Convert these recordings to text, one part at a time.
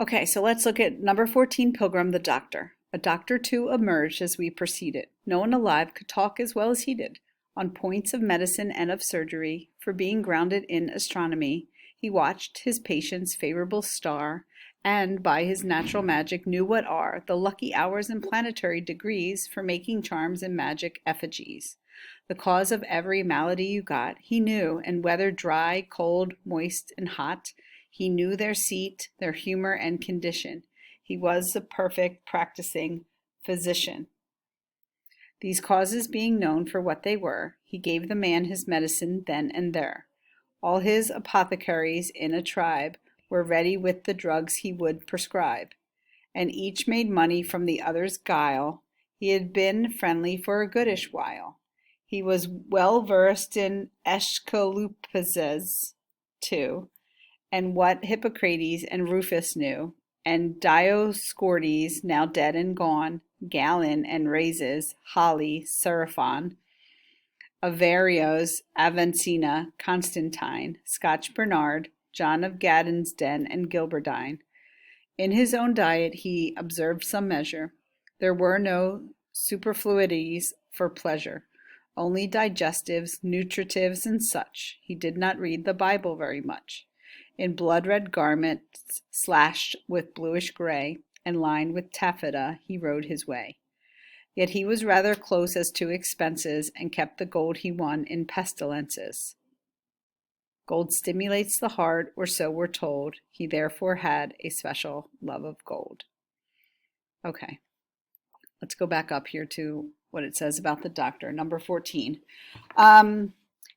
Okay, so let's look at number 14, Pilgrim the Doctor. A doctor too emerged as we proceeded. No one alive could talk as well as he did. On points of medicine and of surgery, for being grounded in astronomy, he watched his patient's favorable star, and by his natural magic knew what are the lucky hours and planetary degrees for making charms and magic effigies. The cause of every malady you got, he knew, and whether dry, cold, moist, and hot, he knew their seat, their humor, and condition. He was the perfect practicing physician. These causes being known for what they were, he gave the man his medicine then and there. All his apothecaries in a tribe were ready with the drugs he would prescribe, and each made money from the other's guile. He had been friendly for a goodish while. He was well versed in Aesculapius too, and what Hippocrates and Rufus knew, and Dioscorides, now dead and gone, Galen and Rhazes, Holly, Seraphon, Avarios, Avicenna, Constantine, Scotch Bernard, John of Gaddensden, and Gilberdine. In his own diet he observed some measure. There were no superfluities for pleasure, only digestives, nutritives, and such. He did not read the Bible very much. In blood-red garments slashed with bluish gray, and lined with taffeta, he rode his way. Yet he was rather close as to expenses, and kept the gold he won in pestilences. Gold stimulates the heart, or so we're told. He therefore had a special love of gold. Okay, let's go back up here to what it says about the doctor, number 14.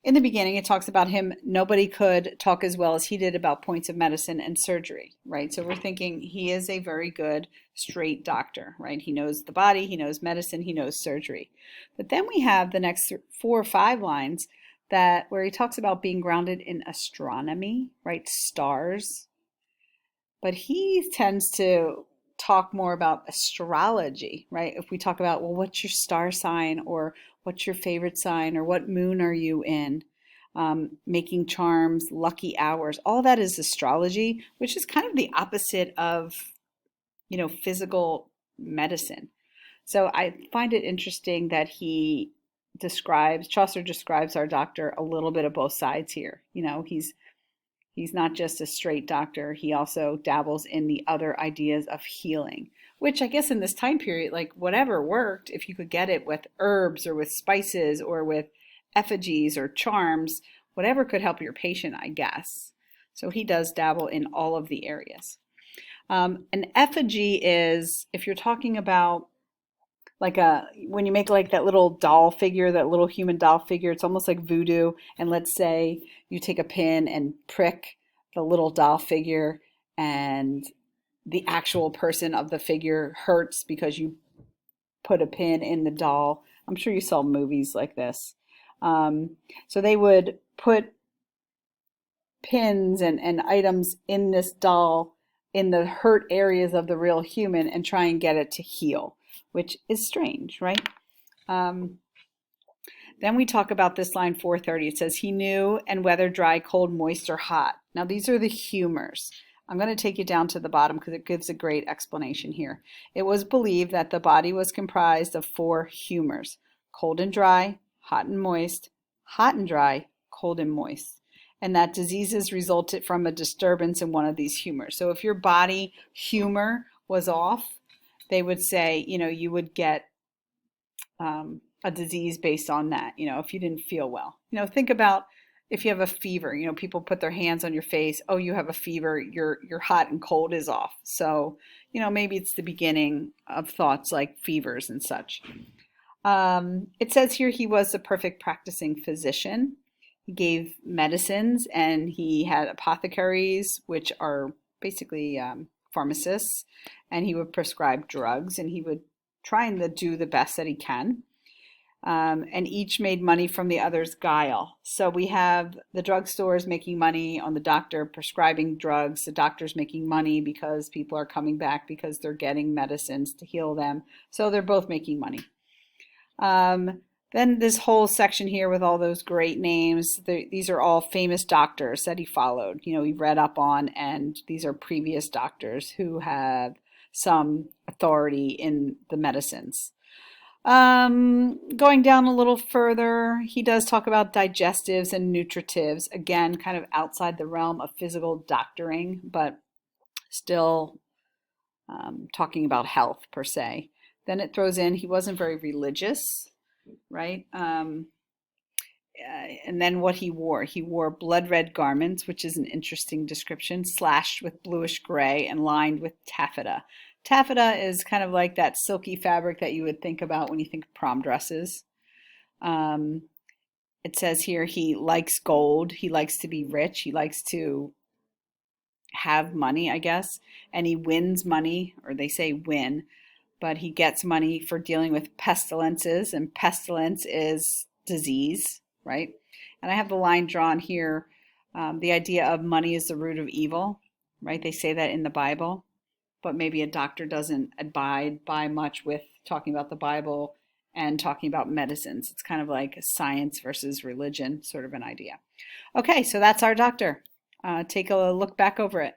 In the beginning, it talks about him. Nobody could talk as well as he did about points of medicine and surgery, right? So we're thinking he is a very good, straight doctor, right? He knows the body, he knows medicine, he knows surgery. But then we have the next 4 or 5 lines that where he talks about being grounded in astronomy, right? Stars. But he tends to talk more about astrology, right? If we talk about, well, what's your star sign, or what's your favorite sign, or what moon are you in? Making charms, lucky hours, all that is astrology, which is kind of the opposite of, physical medicine. So I find it interesting that Chaucer describes our doctor a little bit of both sides here. He's not just a straight doctor. He also dabbles in the other ideas of healing, which I guess in this time period, like whatever worked, if you could get it with herbs or with spices or with effigies or charms, whatever could help your patient, I guess. So he does dabble in all of the areas. An effigy is, if you're talking about when you make like that little doll figure, that little human doll figure, it's almost like voodoo. And let's say you take a pin and prick the little doll figure, and the actual person of the figure hurts because you put a pin in the doll. I'm sure you saw movies like this. So they would put pins and items in this doll in the hurt areas of the real human and try and get it to heal, which is strange, right? Then we talk about this line 430. It says, he knew, and whether dry, cold, moist, or hot. Now these are the humors. I'm going to take you down to the bottom because it gives a great explanation here. It was believed that the body was comprised of 4 humors: cold and dry, hot and moist, hot and dry, cold and moist, and that diseases resulted from a disturbance in one of these humors. So if your body humor was off, they would say, you would get a disease based on that, if you didn't feel well. Think about if you have a fever, people put their hands on your face. Oh, you have a fever, your hot and cold is off. So, maybe it's the beginning of thoughts like fevers and such. It says here he was the perfect practicing physician. He gave medicines, and he had apothecaries, which are basically pharmacists, and he would prescribe drugs, and he would try and do the best that he can. And each made money from the other's guile. So we have the drugstores making money on the doctor prescribing drugs. The doctor's making money because people are coming back because they're getting medicines to heal them. So they're both making money. Then this whole section here with all those great names, these are all famous doctors that he followed, he read up on, and these are previous doctors who have some authority in the medicines. Going down a little further, he does talk about digestives and nutritives, again, kind of outside the realm of physical doctoring, but still talking about health per se. Then it throws in he wasn't very religious, right? And then what he wore blood red garments, which is an interesting description, slashed with bluish gray and lined with taffeta. Taffeta is kind of like that silky fabric that you would think about when you think of prom dresses. Um, it says here he likes gold, he likes to be rich, he likes to have money, I guess, and he wins money, or they say win, but he gets money for dealing with pestilences, and pestilence is disease, right? And I have the line drawn here, the idea of money is the root of evil, right? They say that in the Bible, but maybe a doctor doesn't abide by much with talking about the Bible and talking about medicines. It's kind of like science versus religion, sort of an idea. Okay, so that's our doctor. Take a look back over it.